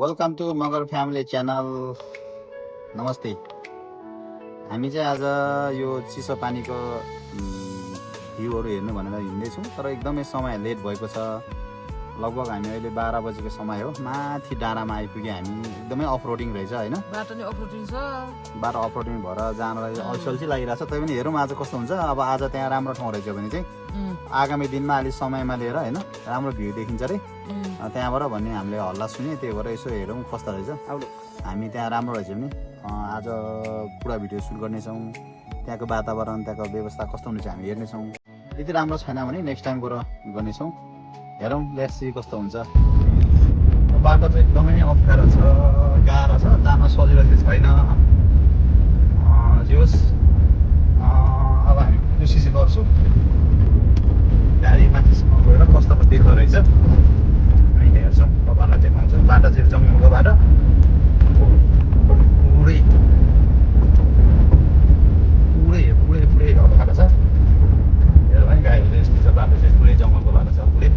Welcome to Magar family channel. नमस्ते। हामी चाहिँ आज यो चिसो पानीको भ्यूहरू हेर्नु भनेर हिँड्दैछौँ, तर एकदमै समय लेट भएको छ। लगभग हामी अहिले 12 बजेको समय हो। माथि डाँडामा आइपुग्यो हामी। एकदमै अफरोडिङ रहेछ होइन, बाटो नि अफरोडिङ छ। बाटो अफरोडिङ भएर जानलाई अल्छी लागिरहेछ। तै पनि हेरौँ आज कस्तो हुन्छ। अब आज त्यहाँ राम्रो ठाउँ रहेछ भने चाहिँ आगामी दिनमा अलि समयमा लिएर होइन राम्रो भ्यू देखिन्छ रे त्यहाँबाट भन्ने हामीले हल्ला सुन्यौँ। त्यही भएर यसो हेरौँ कस्तो रहेछ। अब हामी त्यहाँ राम्रो रहेछ भने आज पुरा भिडियो सुट गर्नेछौँ। त्यहाँको वातावरण, त्यहाँको व्यवस्था कस्तो हुनेछ हामी हेर्नेछौँ। यदि राम्रो छैन भने नेक्स्ट टाइम गएर गर्नेछौँ। हेरौँ लेट्स सी कस्तो हुन्छ। बाटो चाहिँ एकदमै अप्ठ्यारो छ, गाह्रो छ, जान सजिलो चाहिँ छैन। जे होस्, अब हामी कोसिस गर्छौँ गाडी माथिसम्म गएर कस्तो देख्दो रहेछ हामी हेर्छौँ। तपाईँहरूलाई देखाउँछौँ। बाटो चाहिँ जङ्गलको बाटो पुरै पुरै पुरै अप्ठ्यारो छ। हेर भाइ गाडीले यस्तो छ, बाटो चाहिँ पुरै जङ्गलको बाटो छ पुरै।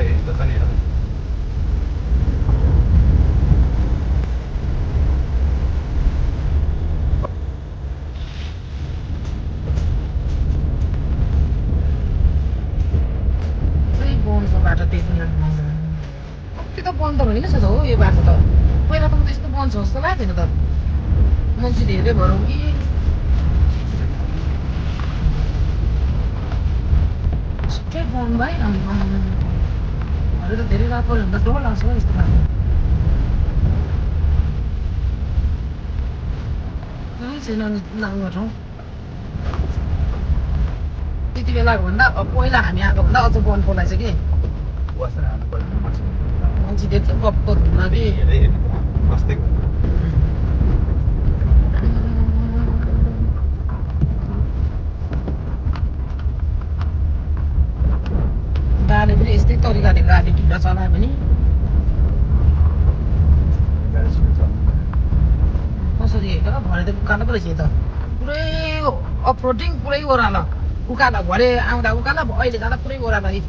यस्तो छ नि हेर। बाटो देख्ने त्यो त बन्द होइन छ त हो यो बाटो त। पहिला त त्यस्तो बन्द छ जस्तो लाग्दैन त। मान्छे धेरै भरौँ कि सबै बन्द भाइ। त धेरै रात पऱ्यो भने त डर लाग्छ यस्तो बाटो। छैन नाङ्गो ठाउँ त्यति बेलाको भन्दा पहिला हामी आएको भन्दा अझ बन्द पलाएछ कि मान्छे त्यति गप्प धुना कि बाले पनि यस्तै तरिकाले गाडी ढिलो चलायो भने कसरी हेरेर भरे त उकालो पो रहेछ त। पुरै अफरोडिङ, पुरै ओह्रालो उकालो। भरे आउँदा उकालो, अहिले जाँदा पुरै ओह्रालो है।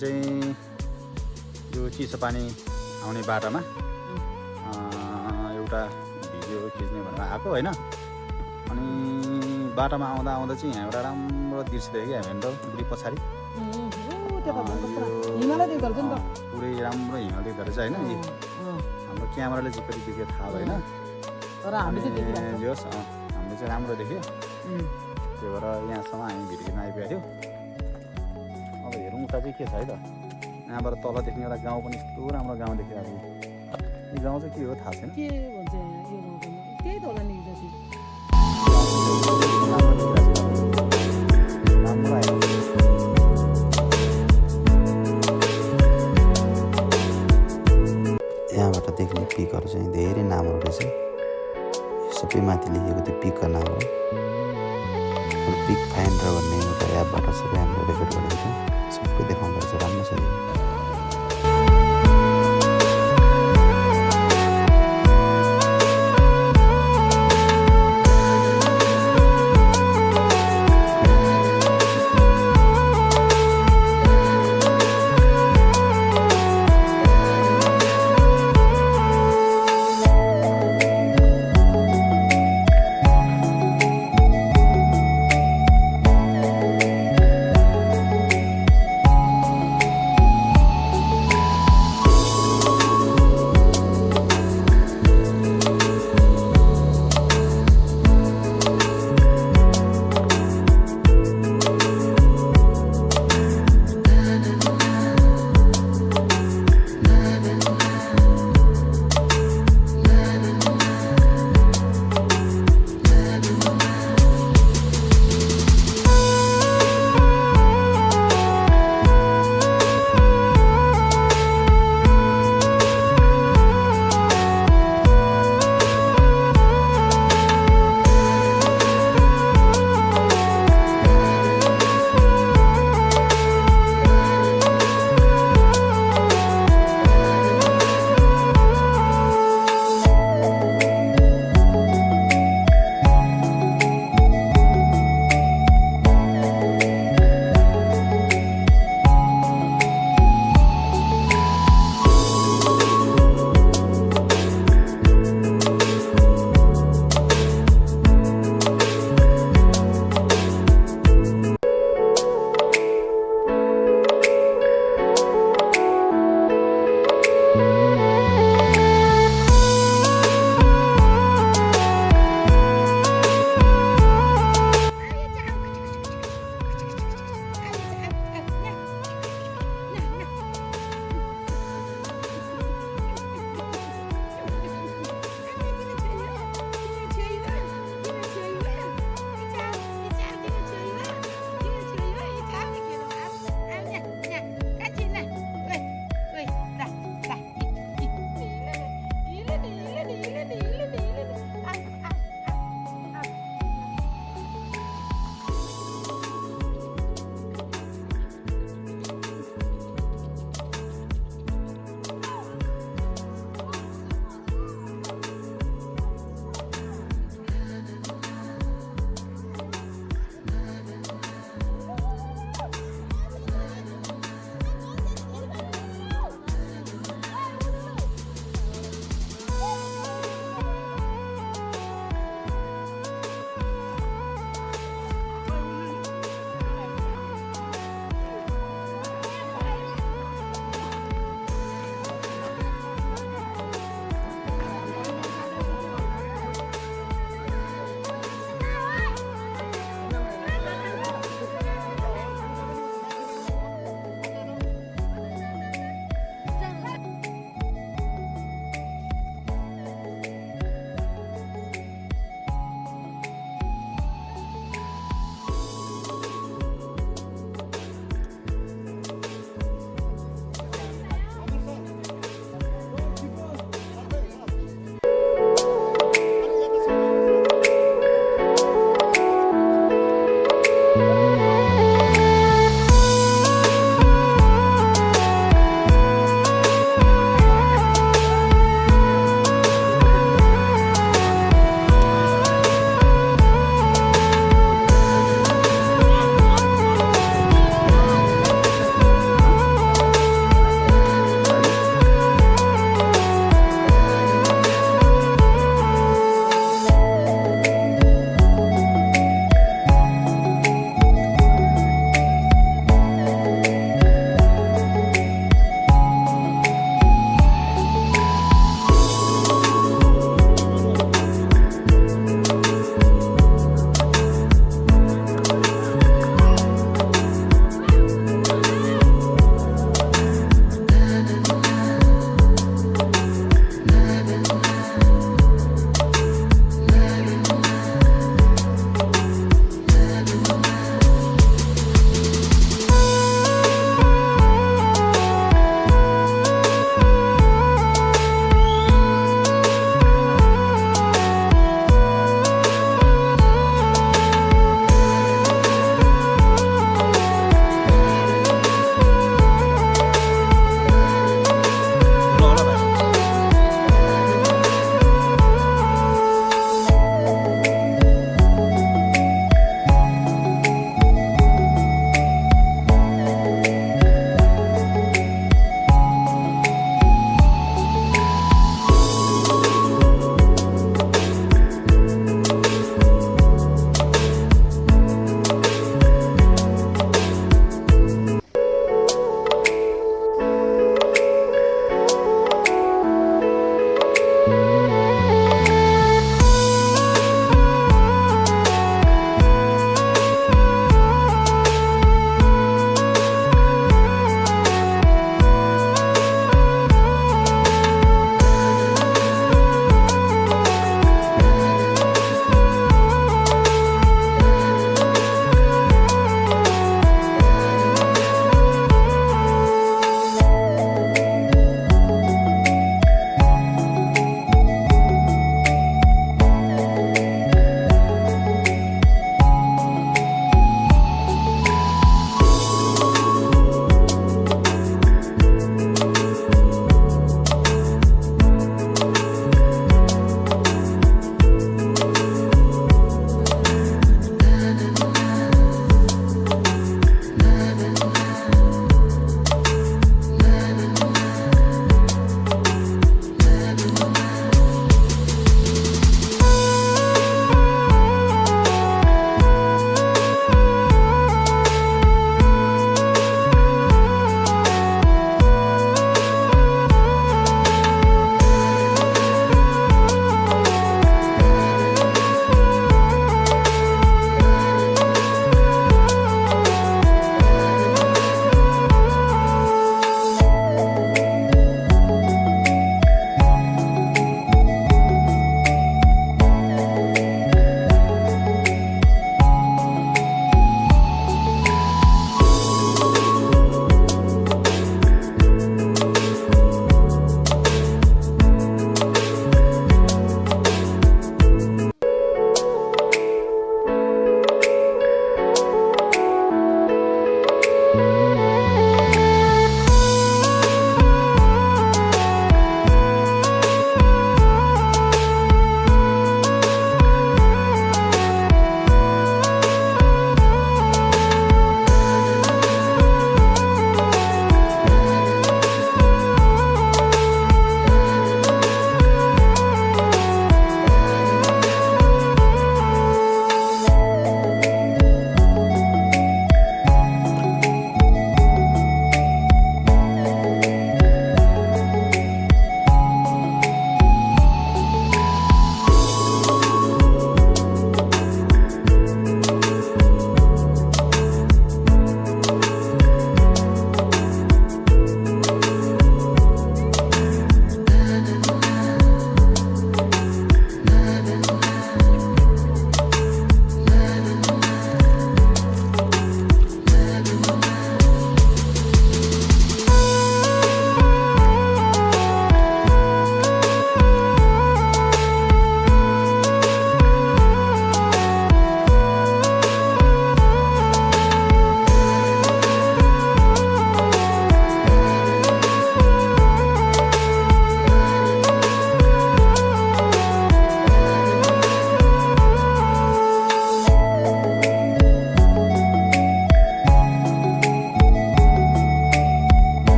चाहिँ यो चिसो पानी आउने बाटोमा एउटा भिडियो खिच्ने भनेर आएको होइन। अनि बाटोमा आउँदा आउँदा चाहिँ यहाँ एउटा राम्रो दृश्य देख्यो हामी त पुरै पछाडि पुरै राम्रो हिमाल देख्दो रहेछ होइन। हाम्रो क्यामेराले चाहिँ कति देख्यो थाहा भएन, तर हामीले चाहिँ राम्रो देख्यो त्यही भएर यहाँसम्म हामी भिडियोमा आइपुगेको थियो अब हेरौँ उता चाहिँ के छ है त यहाँबाट तल देख्ने एउटा गाउँ पनि यस्तो राम्रो गाउँ देखिरहेको छ यो गाउँ चाहिँ के हो थाहा छैन के भन्छ यो गाउँ त्यही त होला नि जसरी राम्रो आयो यहाँबाट देख्ने पिकहरू चाहिँ धेरै नामहरू रहेछ सबै माथि लेखेको त्यो पिकको नाम हो पिक फाइन्डर भन्ने एउटा एपबाट सबै हामीले रेकर्ड गरेको थियो सबै देखाउँदो रहेछ राम्रो छ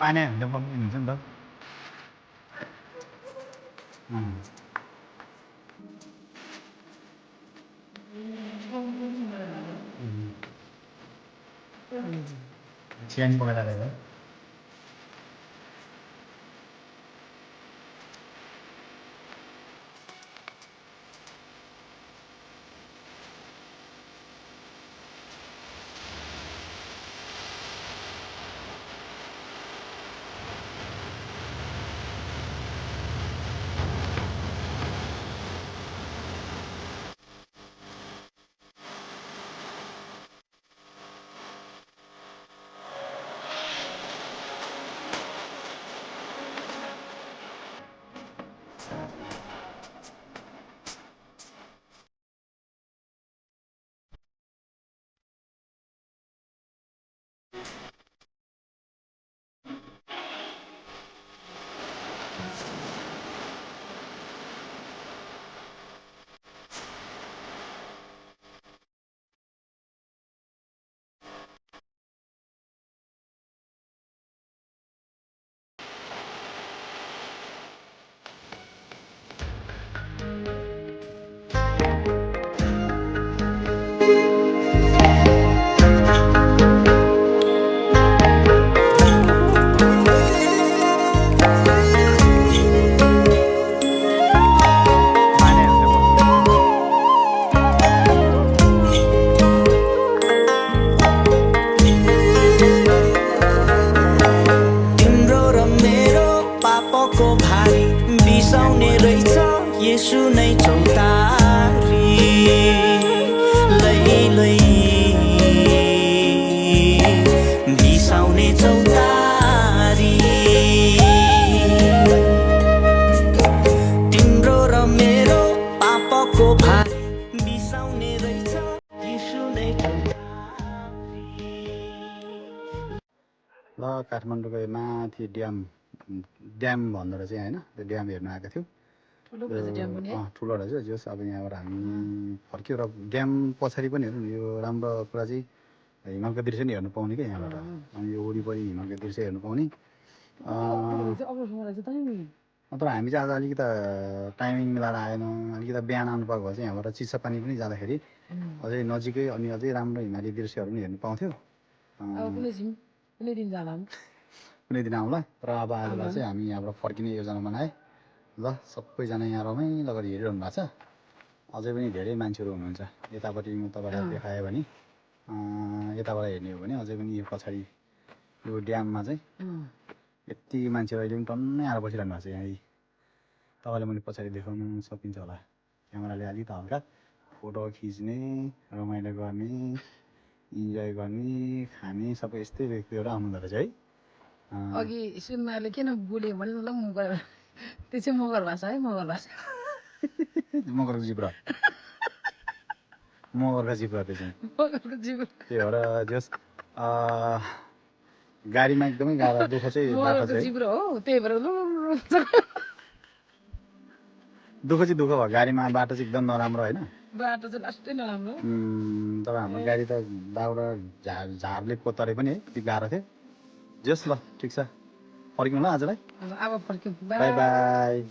पानी हुँदा पनि हुन्छ नि त चियान पकाएर बिसाउने रहेछ यसु नै चौतारी लै लै बिसाउने चौतारी तिम्रो र मेरो पापको भारी बिसाउने रहेछ यसु नै चौतारी। ल काठमाडौँको माथि ड्याम भन्दो रहेछ होइन त्यो ड्याम हेर्न आएको थियो ठुलो रहेछ जस अब यहाँबाट हामी फर्क्यो र ड्याम पछाडि पनि हेर्नु यो राम्रो कुरा चाहिँ हिमालको दृश्य नि हेर्नु पाउने क्या यहाँबाट अनि यो वरिपरि हिमालको दृश्य हेर्नु पाउने तर हामी चाहिँ आज अलिकति टाइमिङ मिलाएर आएन अलिकति बिहान आउनु पाएको भए चाहिँ यहाँबाट चिसो पानी पनि जाँदाखेरि अझै नजिकै अनि अझै राम्रो हिमाली दृश्यहरू पनि हेर्नु पाउँथ्यो कुनै दिन आउँला र अब आजलाई चाहिँ हामी यहाँबाट फर्किने योजना बनाए ल सबैजना यहाँ रमाइलो गरी हेरिरहनु भएको छ अझै पनि धेरै मान्छेहरू हुनुहुन्छ यतापट्टि म तपाईँलाई देखाएँ भने यताबाट हेर्ने हो भने अझै पनि यो पछाडि यो ड्याममा चाहिँ यति मान्छेहरू अहिले पनि टन्नै आएर बसिरहनु भएको छ यहाँ तपाईँले मैले पछाडि देखाउनु सकिन्छ होला क्यामेराले अलिकति हल्का फोटो खिच्ने रमाइलो गर्ने इन्जोय गर्ने खाने सबै यस्तै व्यक्तिहरू आउनुहुँदो रहेछ है अघि सुन्नाले किन बोल्यो भने ल मगर त्यो चाहिँ मगर भाषा है मगर भाषा मगरको जिब्रो मगरको जिब्रो त्यो चाहिँ मगरको जिब्रो त्यही भएर जस गाडीमा एकदमै गाह्रो दुःख चाहिँ बाटो चाहिँ जिब्रो हो त्यही भएर दुःख चाहिँ दुःख भयो गाडीमा बाटो चाहिँ एकदम नराम्रो होइन बाटो चाहिँ लास्टै नराम्रो तर हाम्रो गाडी त दाउरा झारले कोतरे पनि है त्यति गाह्रो थियो जस ल ठिक छ फर्क्यौँ ल आजलाई अब फर्क्यौँ बाई बाई